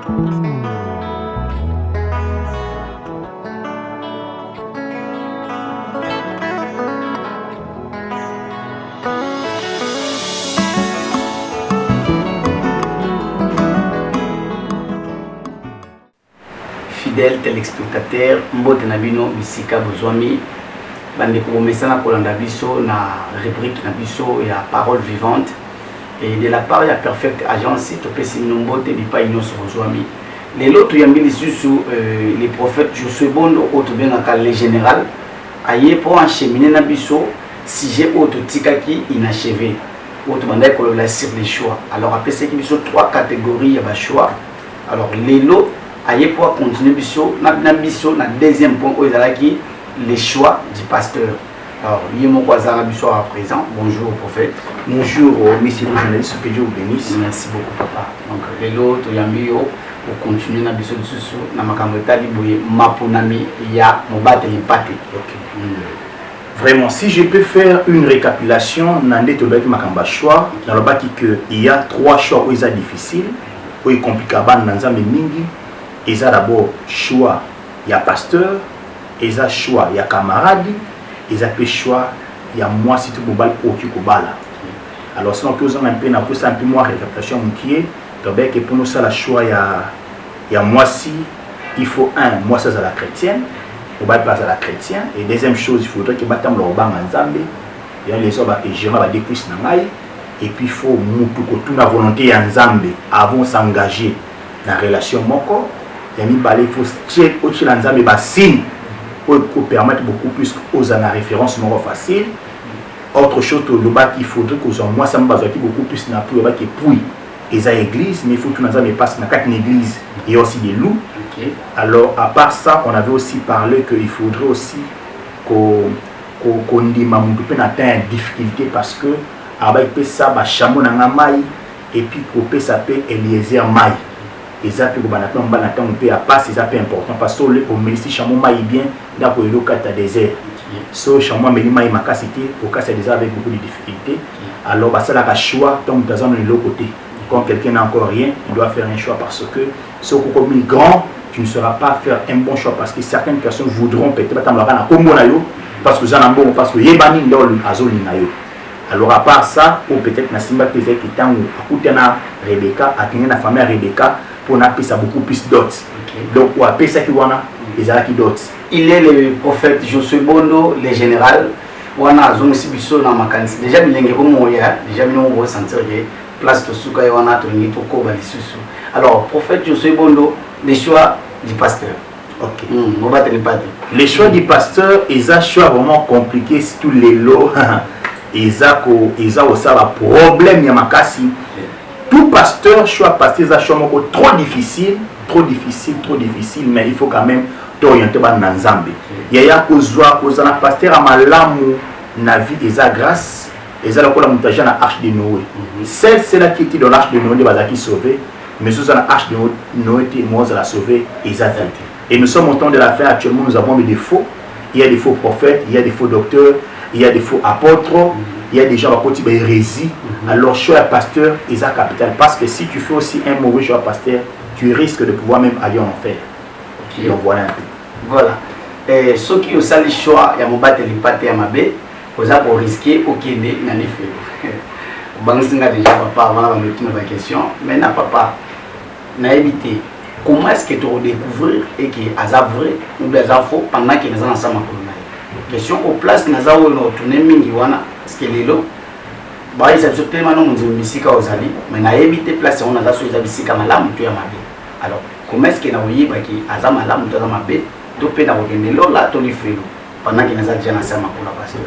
Fidèles téléspectateurs, mbote na bino bisika bozwami bande komesa na kolanda biso na rubrique na biso ya parole vivante et de la part ya Perfect Agence topesi mbote bipa nyonso bozwami lelo tuyambi lisusu les prophètes Josué Bondo otobengaka le général aye pour encheminer na biso sujet ototikaki inachevé otobanda kolola sur les choix. Alors apesi ki biso trois catégories ya ba choix. Alors lelo aye pour continuer biso na deuxième point où ezalaki les choix du pasteur. Alors yemo kwazara biso à présent. Bonjour prophète. Bonjour monsieur le journaliste, que Dieu vous bénisse. Merci beaucoup papa. Donc lelo to yambiyo pour continuer na biso biso na makambo tali boye maponami ya mobate impate. OK. Vraiment, si je peux faire une récapitulation nande to baki makamba choix dans le baki que il y a trois choix où c'est difficile, où il compliqué ban na nzambe mingi. Il y a d'abord choix, il y a pasteur, il y a choix, il y a camarade, il y a choix, il y a moi si tu bobal au kikobala. Alors sinon que vous avez un peu na pousse un peu moins récapitulation qui est donc que pour nous ça la choix il y a moi si il faut un moi ça c'est la chrétienne, on va passer à la chrétienne et deuxième chose il faudrait que batam le bang nzambe, il y a les autres que gérer va dépuis na ngai et puis il faut mutu ko tout la volonté nzambe avant s'engager dans relation moko. Il faut check au chilanzambe bassine pour permettre beaucoup plus aux la référence moins facile. Autre chose le bas qu'il faudrait que moi ça me base beaucoup plus na pour le qui puis et à église mais il faut tout dans mais passe dans quatre églises et aussi des loups. Okay. Alors à part ça on avait aussi parlé que il faudrait aussi qu'on dit maman peut atteindre difficulté parce que avec ça ba chameau na mai et puis pour ça peut Eliezer mai. Et ça peut c'est important parce que le ministre chameau maï bien là pour le cas désert so chameau mais maï makasité au cas c'est déjà avec beaucoup de difficultés alors ça la choix donc dans un autre côté quand quelqu'un n'a encore rien il doit faire un choix parce que ce comme migrant tu ne sauras pas faire un bon choix parce que certaines personnes voudront peut-être parce que j'en ai bon parce que yebani ndol azoli nayo. Alors à part ça ou peut-être na simba peut-être qui tant ou akutana Rebecca akina na famille Rebecca pour appeler ça beaucoup plus d'autres. Okay. Donc, on appelle ça qui wana, les qui d'autres. Il est le prophète Josué Bondo, le général. Wana zone si biso na makanisi. Déjà bilenge ko moya, déjà bino mo sentir que place to suka wana to ni to ko balisusu. Alors, prophète Josué Bondo, les choix du pasteur. OK. On va te le parler. Les choix du pasteur, ils ont choix vraiment compliqué surtout les lots. Ils ont aussi un problème ya makasi. Tout pasteur, choix pasteur, c'est un choix trop difficile, mais il faut quand même t'orienter dans l'ensemble. Il y a un pasteur à malamu na vie et sa grâce, et ça la montage dans l'arche de Noé. C'est là qui était dans l'arche de Noé, qui sauvé, mais sous la arche de Noé, moi la sauvé et ça. Et nous sommes au temps de la fin actuellement, nous avons des défauts. Il y a des faux prophètes, il y a des faux docteurs, il y a des faux apôtres. Il y a des gens qui ont hérésie. Alors, choix pasteur, ils ont capital. Parce que si tu fais aussi un mauvais choix pasteur, tu risques de pouvoir même aller en enfer. Okay. Donc, voilà un peu. Voilà. Et ceux qui ont le choix, il y a mon bâtiment de pâté à ma baie, vous avez risqué au Kenya, il y a des faits. Vous avez déjà papa avant la question. Maintenant, papa, n'a évité. Comment est-ce que tu as découvert et que c'est vrai ou bien c'est faux pendant que nous sommes ensemble? Question au place, nous avons tourné mingi wana. Parce que les lots, ils ont tellement de musique aux alliés, mais ils ont évité de placer on a la chose de musique à ma lame, tu as ma baie. Alors, comment est-ce qu'il y a eu qui a ma lame, tu as ma baie, tu peux avoir des lots là, tu les fais pendant qu'il y a déjà un serment pour la pasteur.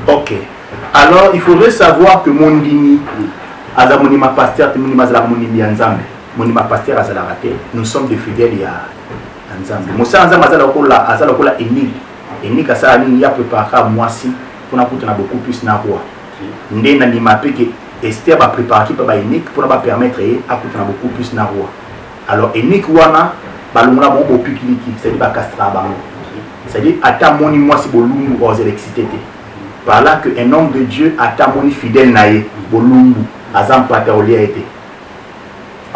Ok. Alors, il faudrait savoir que mon dini, Azamonima pasteur, Timonima Zalamoni Nzambe, Monima pasteur Azalarate, nous sommes des fidèles à Nzambe. Moussa Nzambe Azalakola Émile, Émile Kassalani, il a préparé moi si. On a beaucoup plus na roi. Ndé na nimapé que Esther va préparer qui peut ba unique pour ba permettre à coûter beaucoup plus na roi. Alors unique wana balonga bon au pikiliki, c'est-à-dire ba castra bango. C'est-à-dire ata moni moi si bolungu aux électricité. Par là que un homme de Dieu ata moni fidèle naé bolungu azam pater été.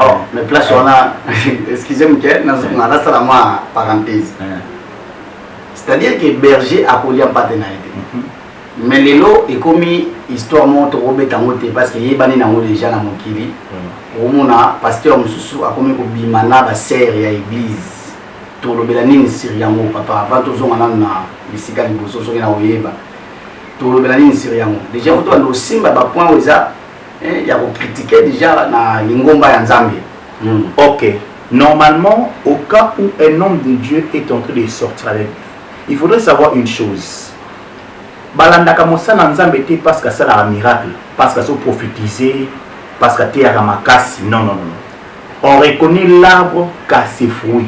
Oh, mais place on a, excusez-moi, on a ça la parenthèse. C'est-à-dire que berger a collé en partenariat. Mais les lots est comme histoire monte Robert Tangote parce que y a déjà dans mon kili. Romona pasteur Moussou a comme bimana ba serre ya église. Tout le belanine siriamo papa avant tout on a na bisika liboso so na oyeba. Tout le belanine siriamo. Déjà vous doit simba ba point oza il y a critiquer déjà na lingomba ya Nzambe. OK. Normalement, au cas où un homme de Dieu est en train de sortir avec, il faudrait savoir une chose. Balandaka mosala Nzambe te parce que ça a un miracle, parce que ça prophétiser, parce que tu as makasi. Non, non, non. On reconnaît l'arbre qu'à ses fruits.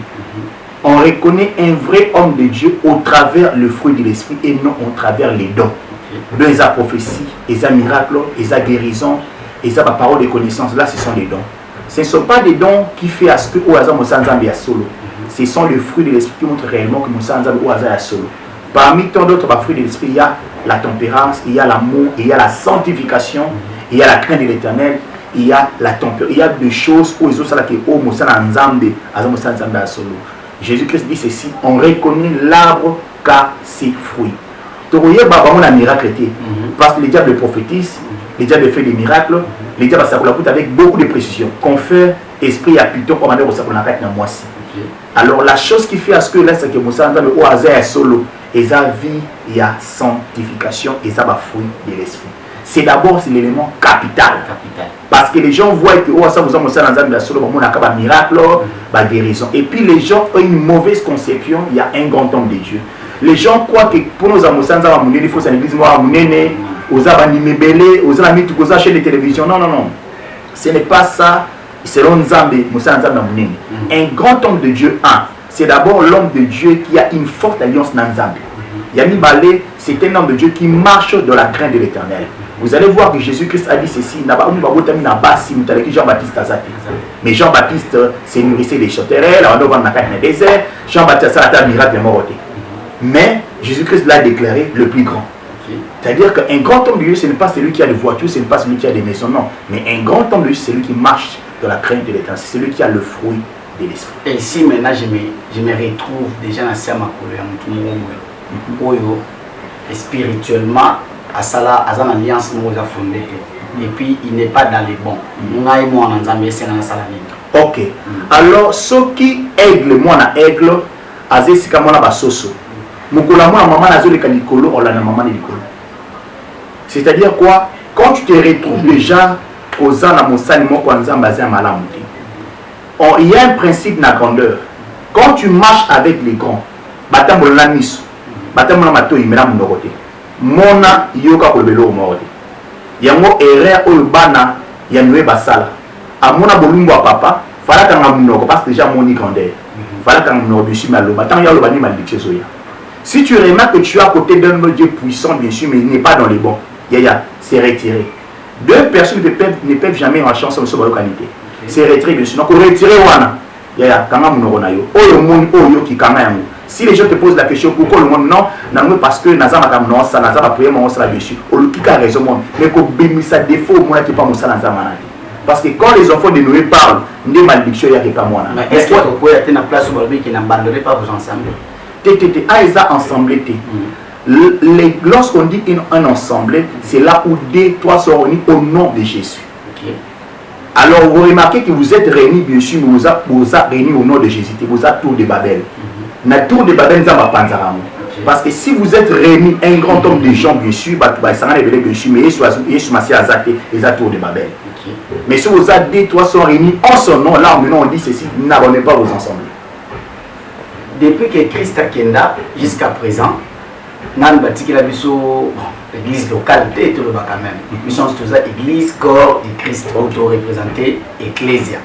On reconnaît un vrai homme de Dieu au travers le fruit de l'esprit et non au travers les dons. Donc, les prophéties, les miracles, les guérisons, les paroles de connaissance, là, ce sont des dons. Ce ne sont pas des dons qui font à ce que Oaza Moussa Nzambe est solo. Ce sont les fruits de l'esprit qui montrent réellement que Moussa Nzambe Oaza est solo. Parmi tant d'autres fruits de l'esprit, il y a la tempérance, il y a l'amour, il y a la sanctification, il y a la crainte de l'éternel, il y a la tempérance. Il y a des choses où ils ont ça qui est Moussa Nzambe, Moussa Nzambe est solo. Jésus-Christ dit ceci, on reconnaît l'arbre qu'à ses fruits. Donc, il y a un miracle, parce que les diables prophétisent, les diables font des miracles, les diables s'accordent avec beaucoup de précision. Confère esprit à Python comme on s'accorde dans moi. Alors, la chose qui fait à ce que là, c'est que Moussa Nzambe au hasard est solo, et sa vie, il y a sanctification, et ça va fruit de l'esprit. C'est d'abord l'élément capital. Parce que les gens voient que oh, ça vous a Moussa Nzambe est solo, on a un miracle, une guérison. Et puis les gens ont une mauvaise conception, il y a un grand homme de Dieu. Les gens croient que pour nous, il faut que l'église soit aux animés, aux amis, aux chaînes de télévision. Non, non, non. Ce n'est pas ça. Selon Nzambe, Moussa Nzambe. Un grand homme de Dieu, c'est d'abord l'homme de Dieu qui a une forte alliance dans Nzambe. Yami Balé, c'est un homme de Dieu qui marche dans la crainte de l'éternel. Vous allez voir que Jésus-Christ a dit ceci. Jean-Baptiste mais Jean-Baptiste s'est nourrissé des chauterelles, on va dans le désert. Jean-Baptiste a un miracle mort. Mais Jésus-Christ l'a déclaré le plus grand. C'est-à-dire qu'un grand homme de Dieu, ce n'est pas celui qui a des voitures, ce n'est pas celui qui a des maisons, non. Mais un grand homme de Dieu, c'est celui qui marche dans la crainte de l'éternel. C'est celui qui a le fruit de l'esprit. Et si maintenant je me retrouve déjà dans ce Oyo, spirituellement, à Sala, à une alliance nous a fondée. Et puis il n'est pas dans les bons. Nous avons moi en Zambie, c'est dans la ok. Alors, ceux qui aigle, moi na aigle, azesika moi na basoso. Mukola moi maman na zole kalikolo, on l'a na maman likolo. C'est-à-dire quoi? Quand tu te retrouves déjà aux ans à Moussani moko nzamba za malamuti. Il y a un principe na grandeur. Quand tu marches avec les grands, batambo la miso. Batamona mato imela mnokote mona yoka kolbelo mokote yango erreur oyo bana ya noé basala amona bolumbo wa papa fala kanga mnoko parce que déjà moni grandeur fala kanga mnoko dessus maloba tant ya lo bani malédiction soya. Si tu remarques que tu es à côté d'un Dieu puissant bien sûr mais il n'est pas dans les bons, c'est retiré. Deux personnes ne peuvent jamais marcher ensemble sur la qualité. C'est retiré bien sûr. Donc retirer wana kanga mnoko na yo oyo moni oyo ki kanga yango. Si les gens te posent la question pourquoi le monde non, non parce que Nazama non ça Nazama prier mon ça dessus. Au qui a raison mais que bimisa défaut moi qui pas mon ça Nazama. Parce que quand les enfants de Noé parlent, des malédictions il y a pas moi. Mais est-ce que vous pouvez être dans place où qui n'abandonnez pas vos ensembles? Aïsa ensemble lorsqu'on dit un ensemble, c'est là où deux trois sont réunis au nom de Jésus. Alors vous remarquez que vous êtes réunis bien sûr, mais vous êtes réunis au nom de Jésus, vous êtes tour de Babel. Na tour de Babel parce que si vous êtes réunis un grand homme de gens bien sûr ça va révéler bien sûr mais Yesu Massi azate les tour de Babel. Mais si vous êtes deux trois sont réunis en son nom là maintenant on dit ceci n'abonnez pas vos ensembles. Depuis que Christ a kenda jusqu'à présent nan batiki la biso l'église locale est tout le bas quand même. Nous sommes tous église corps de Christ auto représenté ecclésia.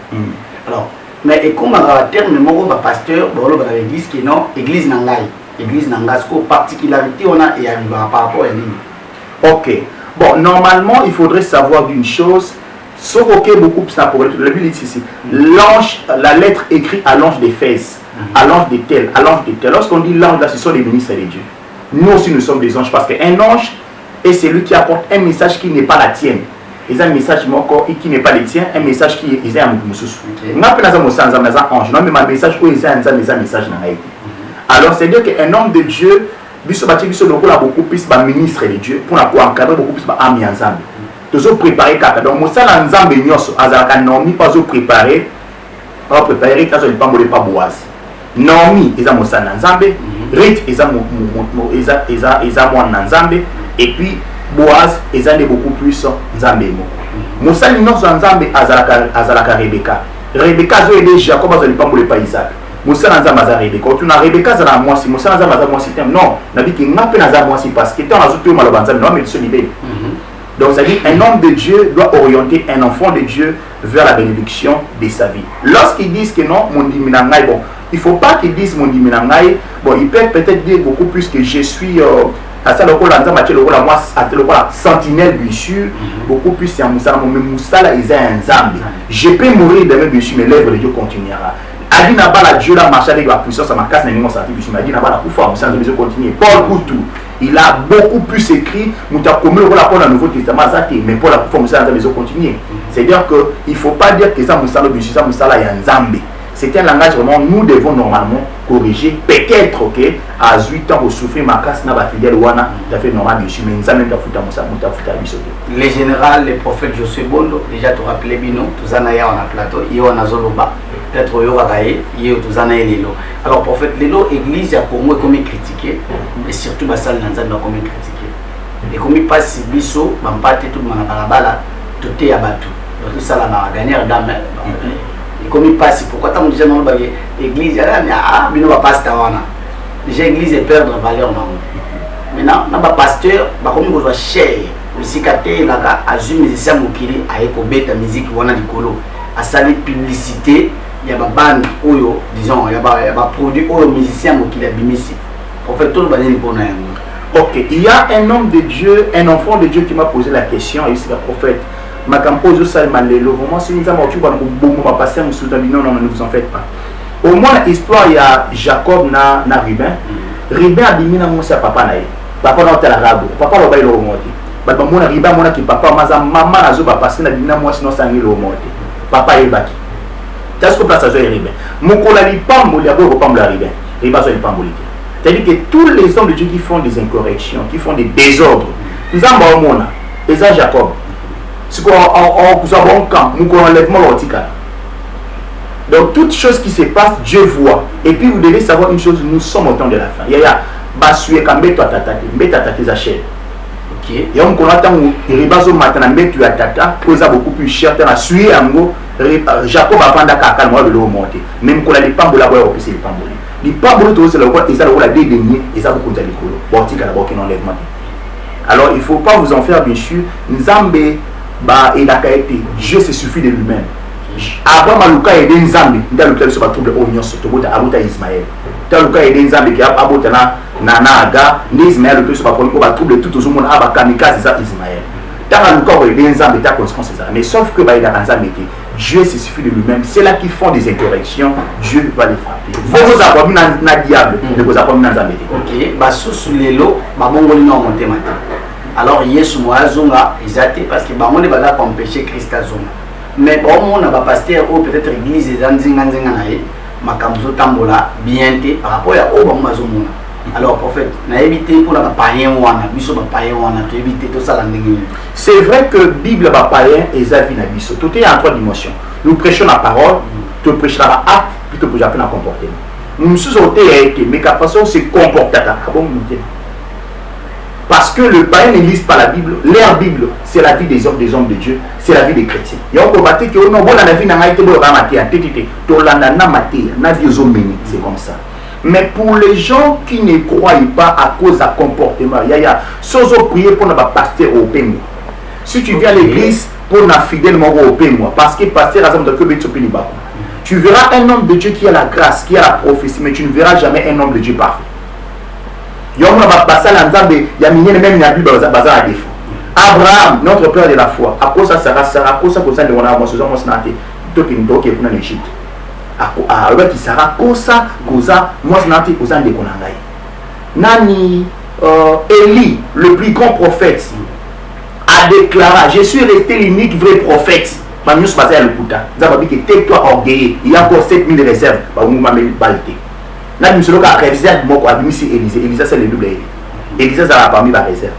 Alors mais et comme à terme mon pasteur dans l'église qui non église nangai église nangasco particularité on a et arrivera par rapport à lui. Ok bon normalement il faudrait savoir d'une chose ce que beaucoup ça pour le Bible dit ici l'ange la lettre écrite à l'ange d'Éphèse à l'ange de tel à l'ange de tel lorsqu'on dit l'ange là ce sont les ministres de Dieu. Nous aussi nous sommes des anges parce qu'un ange est celui qui apporte un message qui n'est pas la tienne. et un message qui n'est pas le tien, un message qui est un message. Ange, non, mais un message où il y a un message. Alors, c'est-à-dire qu'un homme de Dieu, il a beaucoup plus de ministre de Dieu pour encadrer beaucoup plus d'ami ensemble. Nous avons préparé kaka. Donc, nous avons ensemble, nous avons préparé, quand on ne pas mourir pas Boaz. Naomi, ils ont Moussa Nanzambe, Rit, ils ont Nanzambe, et puis Boaz, ils ont beaucoup plus Nzambemo. Moussa Nino Nzambe, Azalaka Rebecca. Rebecca, ils ont aidé Jacob, ils n'ont pas mourir pas Isaac. Moussa Nanzambe, Azalaka Rebecca. Tu n'as Rebecca, Azalaka Moisi, Moussa Nanzambe, Azalaka Moisi. Non, Nabi qui n'a pas Nazambe Moisi parce que tu as ajouté au Malobanzambe, non, mais il se libère. Donc, ça dit un homme de Dieu doit orienter un enfant de Dieu vers la bénédiction de sa vie. Lorsqu'ils disent que non, mon diminangaï, bon, il ne faut pas qu'ils disent mon diminangaï, bon, ils peuvent peut-être dire beaucoup plus que je suis sentinelle, bien sûr, beaucoup plus c'est un moussala, mais moussala, ils ont un zambi. Je peux mourir demain, bien sûr, mais l'œuvre de Dieu continuera. Adi n'a pas la Dieu la marche avec la puissance à ma casse, n'est pas sorti, mais Adi n'a pas la pouvoir, moussala, mais je continue. Paul Koutou. Il a beaucoup plus écrit, mais pour le Nouveau Testament, mais pour la pouvoir, mais continuer. C'est-à-dire qu'il ne faut pas dire que ça, moussala, bien sûr, ça, moussala, il y a un zambi. C'est un langage vraiment, nous devons normalement corriger. Peut-être à 8 ans, au souffrir ma casse, n'a pas fidèle, ou a fait normal, bien sûr, mais nous avons fait les généraux, les prophètes Josué Bondo, déjà tu rappelles Bino, tous en ayant un plateau, il y a un Zoloba, peut-être il y a un tous en ayant Lelo. Alors, prophète Lelo, l'église, il y a pour moi comme critiquer, et surtout, la salle dans comme critiquer. Et comme il passe, Bisso, Bampate, tout le monde a la tout est abattu. Donc, ça, la gagner dame. Et comme il passe, pourquoi tu as déjà dans l'église, il y a un pasteur. Déjà, l'église est perdre la valeur. Maintenant, il y a un pasteur, comme il doit cher, aussi il a un musicien qui a écouté la musique, il y a un salle publicité, il y a une bande, disons, il y a un produit, il y a un musicien qui a bimisi. Prophète, tout le monde pour nous. Ok, il y a un homme de Dieu, un enfant de Dieu qui m'a posé la question, et c'est le prophète. Ma campozo salmalelo, vraiment si nous avons passé non, ne vous en faites pas. Au moins l'histoire il y a Jacob na Ruben. Ruben a dit mina mon papa nae. Papa na tel arabe. Papa lo ba ilo monte. Ba mona Ruben mona ki papa maza mama na zo ba passer na bina moi sinon ça ngilo monte. Papa e baki. T'as ce que place à zo Ruben. Mokola li pambo li abo pambo la Ruben. Ruben zo li pambo li. C'est-à-dire que tous les hommes de Dieu qui font des incorrections, qui font des désordres, nous avons mona. Et ça Jacob. C'est qu'on a un camp, nous enlèvement l'ortical. Donc, toute chose qui se passe, Dieu voit. Et puis, vous devez savoir une chose, nous sommes au temps de la fin. Il y a Bassué Kambeto à Tata, Mbeta Tata Zachel. Ok. Et on attend où il ribazo maintenant, Mbetu à Tata, cause beaucoup plus cher, t'as sué un mot, Jacob a vendu à Kaka, moi, le lot monté. Même qu'on a les pambola, c'est les pambola. Les pambola, c'est le roi, et ça, le roi a dédaigné, et ça, beaucoup de l'école. Bortica, d'abord, qui n'enlève pas. Alors, il ne faut pas vous en faire, bien sûr. Nzambe. Bah, il a été Dieu se suffit de lui-même. Abraham a Luka aidé Nzambe, il a Luka sur le trouble au Nyos, tu vois, Abuta Ismaël. Tu as Luka aidé Nzambe qui a Abuta Nana Aga, Ismaël le sur le trouble, trouble tout au monde, Abakamikaze Ismaël. Tu as Luka aidé Nzambe, tu as conséquence ça. Mais sauf que bah, il a Nzambe, Dieu se suffit de lui-même. C'est là qu'ils font des incorrections, Dieu va les frapper. Vous avez un diable, vous avez un Nzambe. Ok, bah sous les lots, bah bon, on a monté maintenant. Alors, Yesu Moazunga, ils étaient parce que on est là pour empêcher Christ à Zunga. Mais bon, on a pas pasteur ou peut-être église et Zanzinganzinganaï, Makamzo Tambola, bien par rapport à Obamazumuna. Alors, prophète, n'a évité pour la païen ou un abisso, païen ou un tu éviter tout ça. C'est vrai que Bible va païen et Zavi n'abisso. Tout est en 3 dimensions. Nous prêchons la parole, tu prêches la acte, puis tu peux apprendre à comporter. Nous sommes été, mais qu'à façon se comporter. Parce que le païen ne lise pas la Bible. Leur Bible, c'est la vie des hommes de Dieu, c'est la vie des chrétiens. Il y a un combattant qui c'est comme ça. Mais pour les gens qui ne croient pas à cause d'un comportement, il y a sans prier pour notre pasteur au pays. Si tu viens à l'église pour notre fidèlement au pays, parce que pasteur a besoin de que tu verras un homme de Dieu qui a la grâce, qui a la prophétie, mais tu ne verras jamais un homme de Dieu parfait. Abraham, notre père de la foi, à cause de Sarah, à cause de Sarah, on a avancé dans mon snaté, tout qui nous est en Égypte. À cause de Sarah, cause moi snaté, cause de Konangai. Nani, Élie, le plus grand prophète, a déclaré, je suis resté l'unique vrai prophète. Nous sommes basés à l'écouta. Nous avons dit que tais-toi orgueilleux. Il y a encore 7000 réserves. Nous m'avons balité. Là, nous sommes à réserve. Moi, je suis Élisée. Élisée, c'est le double. Élisée, ça va parmi la réserve.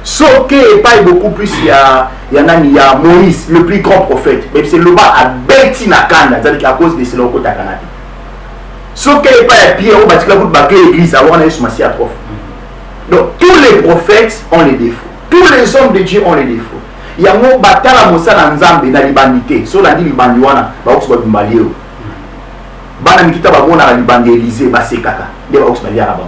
Sauf qu'il n'y a pas beaucoup plus. Il y a Moïse, le plus grand prophète. Et c'est le bas à Betty Nakanda. C'est-à-dire qu'à cause de ce loco Takanadi. Sauf qu'il n'y a pas de pierre. On va dire que vous battez l'église. On a eu ce massif à trop. Donc, tous les prophètes ont les défauts. Tous les hommes de Dieu ont les défauts. Il y a un batala mosala nzambe na libandité. So la dit libandi wana ba oxba bimbalio. Bana mikita ba mona libandi Élysée ba sekaka. De ba oxba ya ba.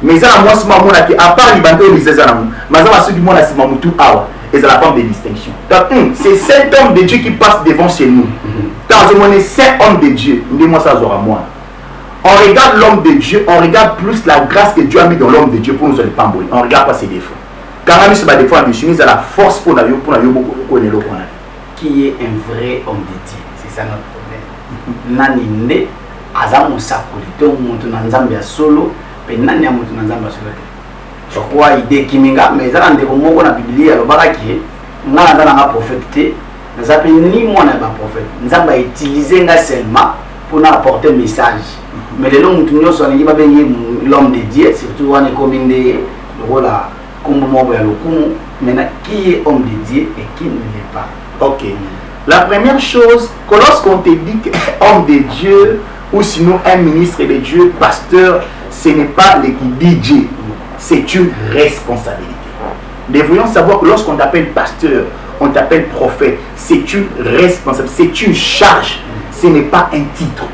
Mais ça moi sima mona ki à part libandi Élysée ça na. Mais ça ceux qui mona sima mutu awa et c'est la forme de distinction. Donc c'est 7 hommes de Dieu qui passent devant chez nous. Quand je monnaie 5 hommes de Dieu, dis-moi ça zora moi. On regarde l'homme de Dieu, on regarde plus la grâce que Dieu a mis dans l'homme de Dieu pour nous les pamboli. On regarde pas ses défauts. Quand on a mis sur la défense, on a la force pour nous beaucoup connaître le point. Qui est un vrai homme de Dieu? C'est ça notre problème. Nani ne azamu sakuli to muntu na nzambe ya solo pe nani ya muntu na nzambe ya solo. Je crois idée kiminga mais ça ndeko moko na Biblia lobaka ki ngana ndana nga prophète na zape ni mwana ba prophète. Nzamba utiliser nga seulement pour nous apporter message. Mais les longs mutu nyoso alingi ba bengi l'homme de Dieu surtout wana kominde lokola maintenant qui est homme de Dieu et qui ne l'est pas. Ok. La première chose, que lorsqu'on te dit homme de Dieu ou sinon un ministre de Dieu, pasteur, ce n'est pas le qui dit Dieu, c'est une responsabilité. Nous devrions savoir que lorsqu'on t'appelle pasteur, on t'appelle prophète, c'est une responsabilité, c'est une charge, ce n'est pas un titre.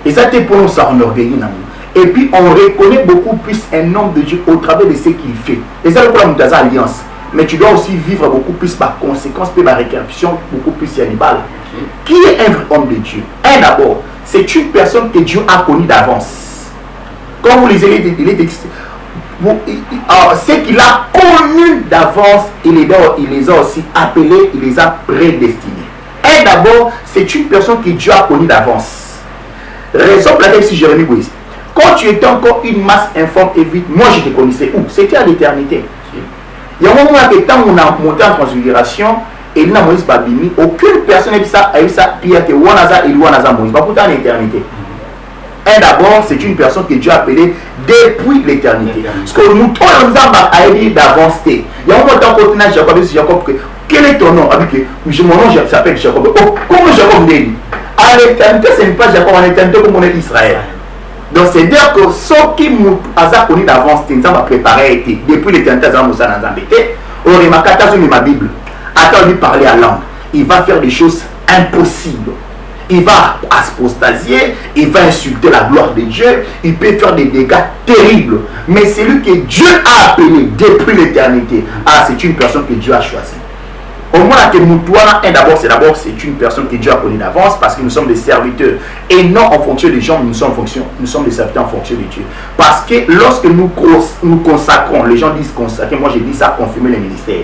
Et ça, c'est pour nous s'enorgueillir. Et puis on reconnaît beaucoup plus un homme de Dieu au travers de ce qu'il fait. Et ça, c'est pour la alliance. Mais tu dois aussi vivre beaucoup plus par conséquence, par récapitulation, beaucoup plus animale. Qui est un vrai homme de Dieu? Un d'abord, c'est une personne que Dieu a connue d'avance. Quand vous lisez les textes, ce qu'il a connu d'avance, il les a aussi appelés, il les a prédestinés. Un d'abord, c'est une personne que Dieu a connue d'avance. Raison pour laquelle si Jérémie Moïse. Quand tu étais encore une masse informe et vide, moi je te connaissais où? C'était à l'éternité. Il y a un moment que quand on a monté en transfiguration, et il n'a Moïse Babimi, aucune personne n'a eu ça, Pierre que Wanaza et Wanaza Moïse, pas pourtant en éternité. Un d'abord, c'est une personne que Dieu a appelée depuis l'éternité. Parce que nous, on nous a dit d'avance. Il y a un moment quand on a Jacob, quel est ton nom? Mon nom s'appelle Jacob. Oh, comment Jacob dit? À l'éternité, ce n'est pas Jacob, en éternité comme on est Israël. Donc c'est dire que ce qui nous a connu d'avance, nous avons préparé depuis l'éternité, nous avons embêté. On remarque dans ma Bible, attends lui parler à langue, il va faire des choses impossibles. Il va apostasier, il va insulter la gloire de Dieu, il peut faire des dégâts terribles. Mais c'est lui que Dieu a appelé depuis l'éternité. Ah, c'est une personne que Dieu a choisie. Au moins que nous, c'est une personne que Dieu a connue d'avance parce que nous sommes des serviteurs et non en fonction des gens, nous sommes des serviteurs en fonction de Dieu. Parce que lorsque nous consacrons, les gens disent consacrer, moi je dis ça, confirmer les ministères.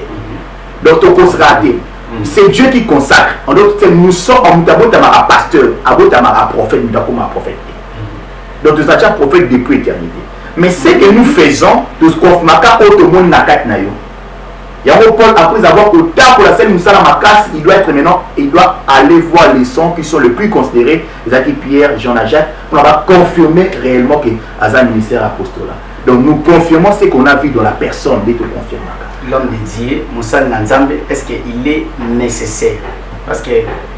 Donc on consacrer, c'est Dieu qui consacre. En d'autres termes, nous sommes en à pasteur, à prophète, nous sommes à prophète. Donc nous sommes déjà prophète depuis l'éternité. Mais ce que nous faisons, nous confirmons au monde n'a qu'à nayo. Yango Paul, après avoir au temps pour la scène Moussala Makas, il doit être maintenant, il doit aller voir les sons qui sont les plus considérés, les Pierre, Jean Jacques, pour avoir confirmé réellement que Azan ministère apostolat. Donc nous confirmons ce qu'on a vu dans la personne de te confirmer. L'homme de Dieu, Moussa Nanzambe, est-ce qu'il est nécessaire? Parce que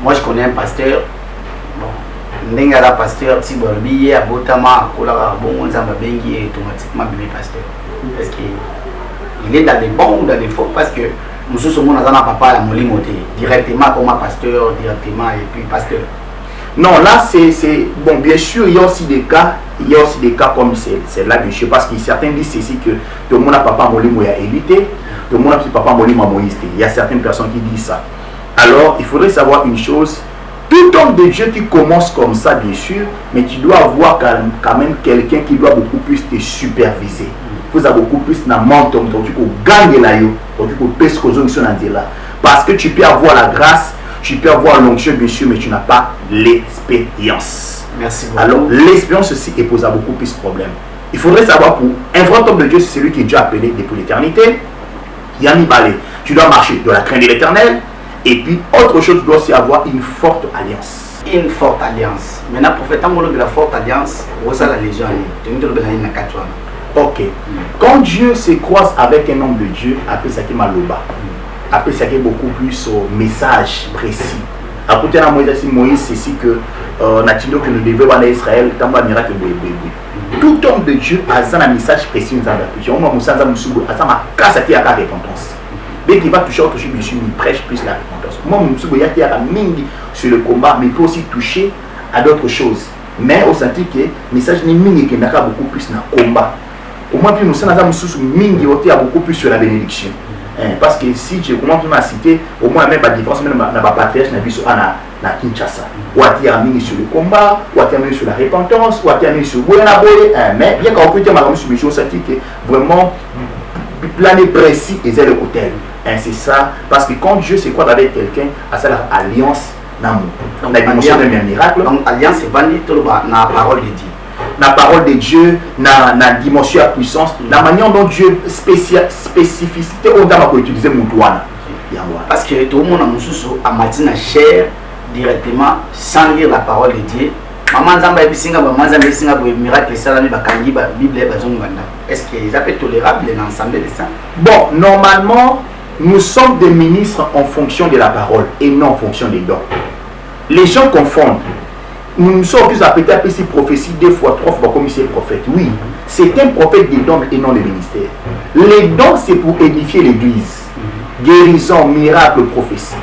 moi je connais un pasteur, bon, Ndengala pasteur, Tiborbi, Abotama, Kolara, bon, Nzamba Bengi et automatiquement bébé pasteur. Est-ce qu'il il est dans les bons ou dans les faux? Parce que nous sommes dans un papa à Molimoté, directement comme un pasteur, directement et puis pasteur. Non, là c'est bon, bien sûr, il y a aussi des cas comme c'est là, bien sûr, parce que certains disent ici que tout le monde a papa Molimo a évité, tout le monde a papa Molimo a Moïse. Il y a certaines personnes qui disent ça. Alors, il faudrait savoir une chose. Tout homme de Dieu qui commence comme ça, bien sûr, mais tu dois avoir quand même quelqu'un qui doit beaucoup plus te superviser. Vous avez beaucoup plus de mentor, tu peux gagner là, tu peux pèse là. Parce que tu peux avoir la grâce, tu peux avoir l'onction, bien sûr, mais tu n'as pas l'expérience. Merci beaucoup. Alors, l'expérience aussi pose beaucoup plus de problèmes. Il faudrait savoir pour un vrai homme de Dieu, c'est celui qui est déjà appelé depuis l'éternité. Yami Balé, tu dois marcher dans la crainte de l'Éternel. Et puis, autre chose, tu dois aussi avoir une forte alliance. Une forte alliance. Maintenant, prophète, de la forte alliance, où ça la légion, ok. Quand Dieu se croise avec un homme de Dieu, après ça qui maloba, après ça qui est beaucoup plus au message précis. Après, Moïse, c'est ici que Natindo que nous devons aller à Israël, tant que miracle est tout homme de Dieu a un message précis. Nous avons un message précis. Nous avons repentance. Dès qu'il va toucher Jésus, il prêche plus la repentance. Moi, je suis sur le combat, mais il peut aussi toucher à d'autres choses. Mais au sens que le message n'est pas beaucoup plus dans le combat. Au moins, nous sommes beaucoup plus sur la bénédiction. Parce que si je commence à citer, au moins même la différence même dans la patriarche na Kinshasa. Ou à sur le combat, ou à sur la repentance, ou à sur le mais bien qu'on peut dire sur que vraiment planer précis et c'est le côté. C'est ça, parce que quand Dieu se croise avec quelqu'un, à ça l'alliance dans la dimension de mes miracles. Donc alliance c'est vanité dans la parole de Dieu. La parole de Dieu, la dimension de puissance, la manière dont Dieu spécificité on doit utiliser mon doigt. Parce que tout le monde a matin à chair directement sans lire la parole de Dieu. Maman Zamba et Singa, maman Zamba et Singa, miracle salami bakangi ba Bible et bazonganda. Est-ce que ça peut être tolérable l'ensemble de ça? Bon, normalement, nous sommes des ministres en fonction de la parole et non en fonction des dons. Les gens confondent. Nous sommes plus appelés à ces prophéties 2 fois, 3 fois comme ici prophète. Oui, c'est un prophète des dons et non des ministères. Les dons, c'est pour édifier l'église. Guérison, miracle, prophétie.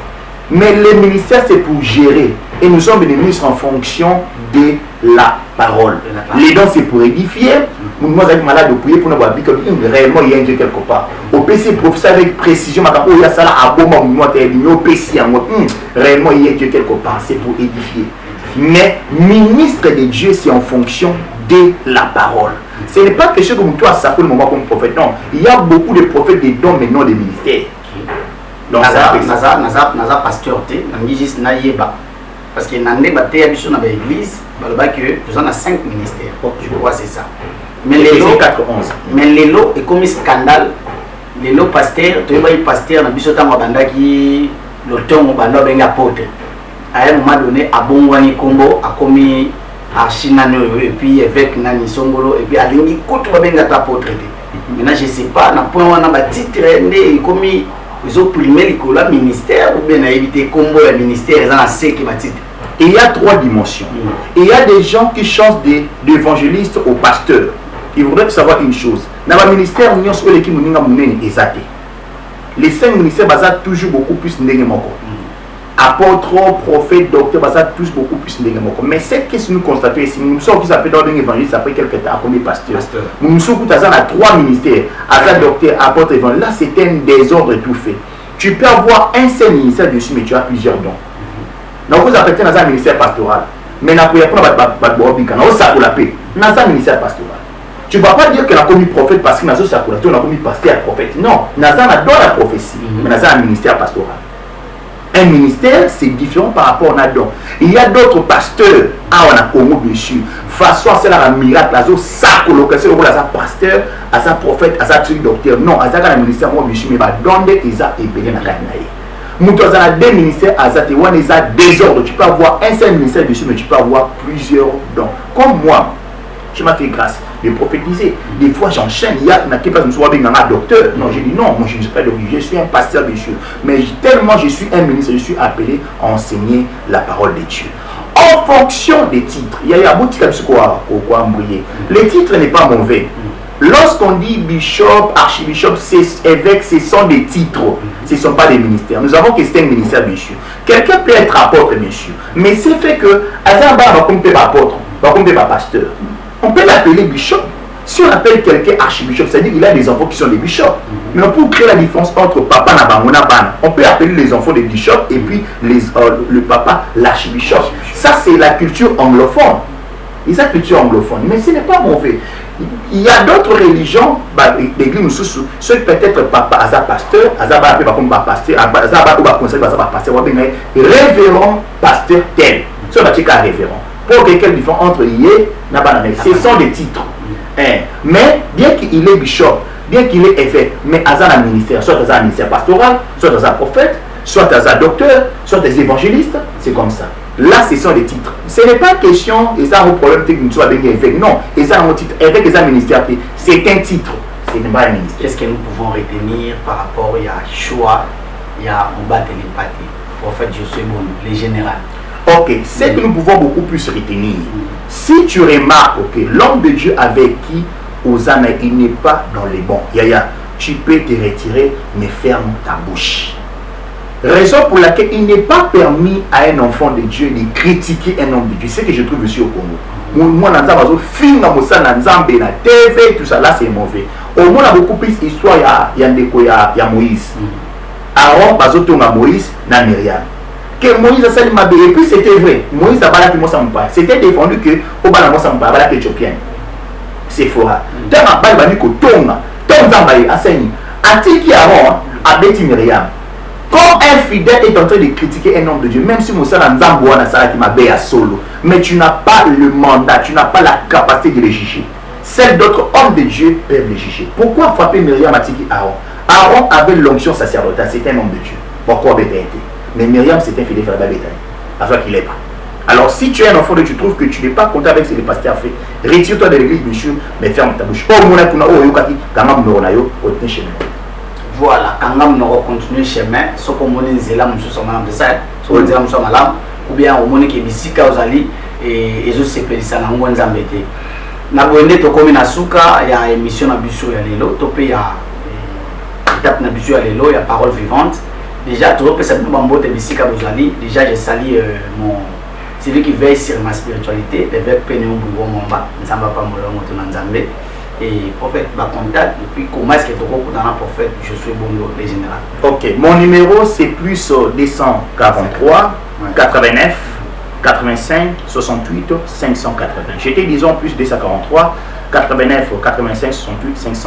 Mais les ministères, c'est pour gérer. Et nous sommes des ministres en fonction de la parole. Les dons, c'est pour édifier. Nous sommes malades de prier pour nous voir que réellement, il y a un Dieu quelque part. Au PC, professeur avec précision, il y a ça là, à bon moment, au PC, réellement, il y a un Dieu quelque part. C'est pour édifier. Mais ministre de Dieu, c'est en fonction de la parole. Ce n'est pas quelque chose comme toi, ça pour le moment comme prophète. Non, il y a beaucoup de prophètes des dons, mais non des ministères. Donc, Naza pasteur, juste Naïeba. Parce que dans l'église, nous avons 5 ministères. Je crois que c'est ça. Mais les lots, est comme un scandale. Les lots pasteurs, tu vois, les pasteurs, nous avons l'auteur, nous avons apôtre. À un moment donné, à Bongwani Kombo, a commis Archinano, et puis avec Nani Songolo, et puis à l'Ingi, quand tu vas bien apôtre. Maintenant, je ne sais pas, on a un titre, et comme ils ont primé le ministère, ou bien évité Kombo, le ministère, ils ont assez qui titre. Et il y a 3 dimensions. Et il y a des gens qui changent d'évangéliste au pasteur. Il faudrait savoir une chose. Dans le ministère, nous avons l'équipe de les 5 ministères basent toujours beaucoup plus négativement. Apôtre, prophète, docteur, ça touche beaucoup plus négativement. Mais c'est ce que nous constatons ici. Nous sommes qui s'appellent dans l'évangéliste après quelques temps comme pasteur. Nous sommes tous à 3 ministères. À docteur, apôtre, évangéliste. Là, c'est un désordre tout fait. Tu peux avoir un seul ministère dessus, mais tu as plusieurs dons. Donc, vous appelez dans un ministère pastoral. Mais dans un ministère pastoral. Tu ne vas pas dire que la commis prophète parce que dans un commis pasteur prophète. Non, dans un don la prophétie, mais dans un ministère pastoral. Un ministère, c'est différent par rapport à un don. Il y a d'autres pasteurs, on a Congo bien sûr, façon c'est un miracle, ça colocation à sa pasteur, à sa prophète, à sa truc docteur. Non, à sa ministère, moi bien sûr, mais va donner et ça et bien dans nous avons 2 ministères à Zate, on les a désordre. Tu peux avoir un seul ministère dessus, mais tu peux avoir plusieurs dons. Comme moi, je m'ai fait grâce de prophétiser. Des fois, j'enchaîne. Il y a qui passe, je suis un docteur. Non, j'ai dit non, moi je ne suis pas docteur, je suis un pasteur, bien sûr. Mais tellement je suis un ministre, je suis appelé à enseigner la parole de Dieu. En fonction des titres, il y a beaucoup de choses quoi embrouiller. Les titres n'est pas mauvais. Lorsqu'on dit bishop, archibishop, évêque, ce sont des titres, ce ne sont pas des ministères. Nous avons que c'est un ministère, bien sûr. Quelqu'un peut être apôtre, bien sûr. Mais c'est fait que, Azamba va compter apôtre, va compter pasteur. On peut l'appeler bishop. Si on appelle quelqu'un archibishop, c'est-à-dire qu'il a des enfants qui sont des bishops. Mais on peut créer la différence entre papa et bangona ban. On peut appeler les enfants des bishops et puis le papa l'archibishop. Ça, c'est la culture anglophone. Et ça, culture anglophone. Mais ce n'est pas mauvais. Il y a d'autres religions, l'église, ceux peut-être papa, Aza pasteur, Aza comme pasteur, Aza ou conseil, Aza pasteur, révérend pasteur tel. Ce n'est pas révérend. Pour quelqu'un différent entre yé, ce sont des titres. Mais bien qu'il est bishop, bien qu'il est évêque, mais à un ministère, soit à un ministère pastoral, soit à un prophète, soit à un docteur, soit des évangélistes, c'est comme ça. Là, ce sont les titres. Ce n'est pas question, et ça a un problème technique, soit bien évêque. Non, et ça a un titre. Évêque et un ministère, c'est un titre. Ce n'est pas un ministère. Qu'est-ce que nous pouvons retenir par rapport à choix, il y a Mouba Télépathie, prophète Josué Bono, les généraux? Ok, c'est que nous pouvons beaucoup plus retenir. Si tu remarques que l'homme de Dieu avec qui Hosanna, il n'est pas dans les bons. Yaya, tu peux te retirer, mais ferme ta bouche. Raison pour laquelle il n'est pas permis à un enfant de Dieu de critiquer un homme de Dieu. C'est ce que je trouve ici au Congo. Moi, dans la TV, tout ça, là, c'est mauvais. Au moins, on a beaucoup plus d'histoire, il y a Moïse. Aaron, Bazotonga Moïse, na Myriam. Que Moïse a sali mabé, et puis c'était vrai. Moïse a balaki Mosampa. C'était défendu que au bala Mosampa, balaki éthiopienne. C'est fora. Tant à bail bani ko tonga, tonga bail aseni. Atiki Aaron a beti Myriam. Quand un fidèle est en train de critiquer un homme de Dieu, même si Moussa n'a pas solo, mais tu n'as pas le mandat, tu n'as pas la capacité de les juger. Celles d'autres hommes de Dieu peuvent les juger. Pourquoi frapper Myriam Atiki Aaron? Aaron avait l'onction sacerdotale, c'est un homme de Dieu. Pourquoi bétail? Mais Myriam, c'est un fidèle frère bétail. Afin qu'il est pas. Alors, si tu es un enfant de Dieu, tu trouves que tu n'es pas content avec ce que le pasteur fait, retire-toi de l'église, monsieur, mais ferme ta bouche. Oh, mon akuna, oh, yokaki, kamam noronayo, otne chemin. Voilà, quand on va continuer chemin, ce qu'on m'a dit, c'est là, monsieur, son malam de ça, ce qu'on dit, monsieur, malam, ou bien au monde qui est ici, quand vous allez, et je sais que ça n'a pas embêté. Na boende to comme na suka, il y a émission na biso ya lelo, topé ya étape na biso ya lelo, il y a parole vivante. Déjà, tu repères cette bambote ici, quand vous allez, déjà, j'ai sali celui qui veille sur ma spiritualité, l'évêque Pénéon Bougon Momba, Nzamba Pamolo Motonanzambe. Et prophète va contact, et puis comment est-ce que tu recours dans un prophète Josué Bono, les généraux? Ok, mon numéro c'est plus 243 89 85 68 580. J'étais disons plus 243 89 85 68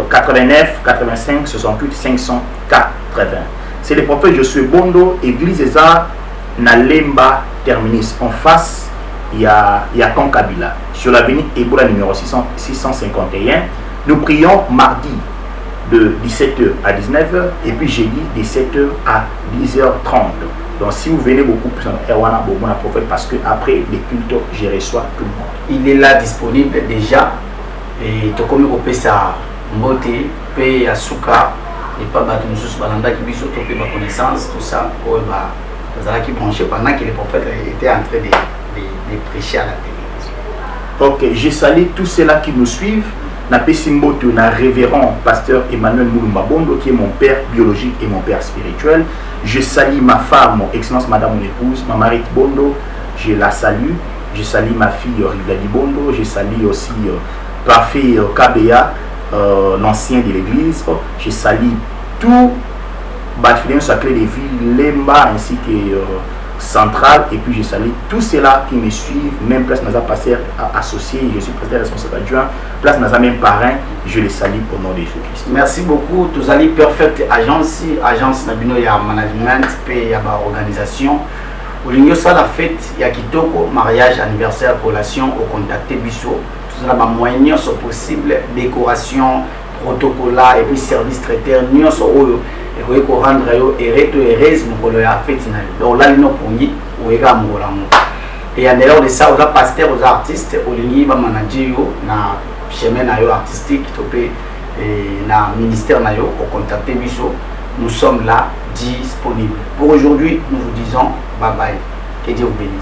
89 85 68 580. C'est le prophète Josué Bondo, église Eza Nalemba Terminus en face. Il y a Kankabila sur l'avenue Ebola numéro 651. Nous prions mardi de 17h à 19h et puis jeudi de 7h à 10h30. Donc si vous venez beaucoup plus en Erwana Bobona prophète, parce que après les cultes, je reçois tout le monde. Il est là disponible déjà. Et tu comme au Pessa Mbote, P Asuka et pas battu sous Balanda qui biso topé ma connaissance, tout ça, pour qui branché pendant que les prophètes étaient en train de prêcher à la télévision. Ok, je salue tous ceux-là qui nous suivent. Na Pessimboto, na révérend pasteur Emmanuel Moulumba Bondo, qui est mon père biologique et mon père spirituel. Je salue ma femme, mon excellence madame mon épouse, ma Marie Bondo, je la salue. Je salue ma fille Rivali Bondo, je salue aussi Parfait Kabea, l'ancien de l'église. Je salue tout Bafilien Sacré des villes, Lemba ainsi que Centrale, et puis je salue tous ceux-là qui me suivent, même place Naza Passer associé, je suis président responsable adjoint, place Naza même parrain, je les salue au nom de Jésus-Christ. Merci beaucoup, tous allez perfect agence Nabino ya management, et ya organisation. Au lieu ça la fête, il y a Kitoko, mariage, anniversaire, collation, au contacté Bisso, tout ça, moyens sont possibles, décoration, protocole et puis service traiteur, nous sommes et vous pouvez rendre et en dehors de ça, aux pasteurs, aux artistes, aux lignes, manager, na chemin artistique, et na ministère au contacter Bisso. Nous sommes là disponibles. Pour aujourd'hui, nous vous disons bye bye. Que Dieu vous bénisse.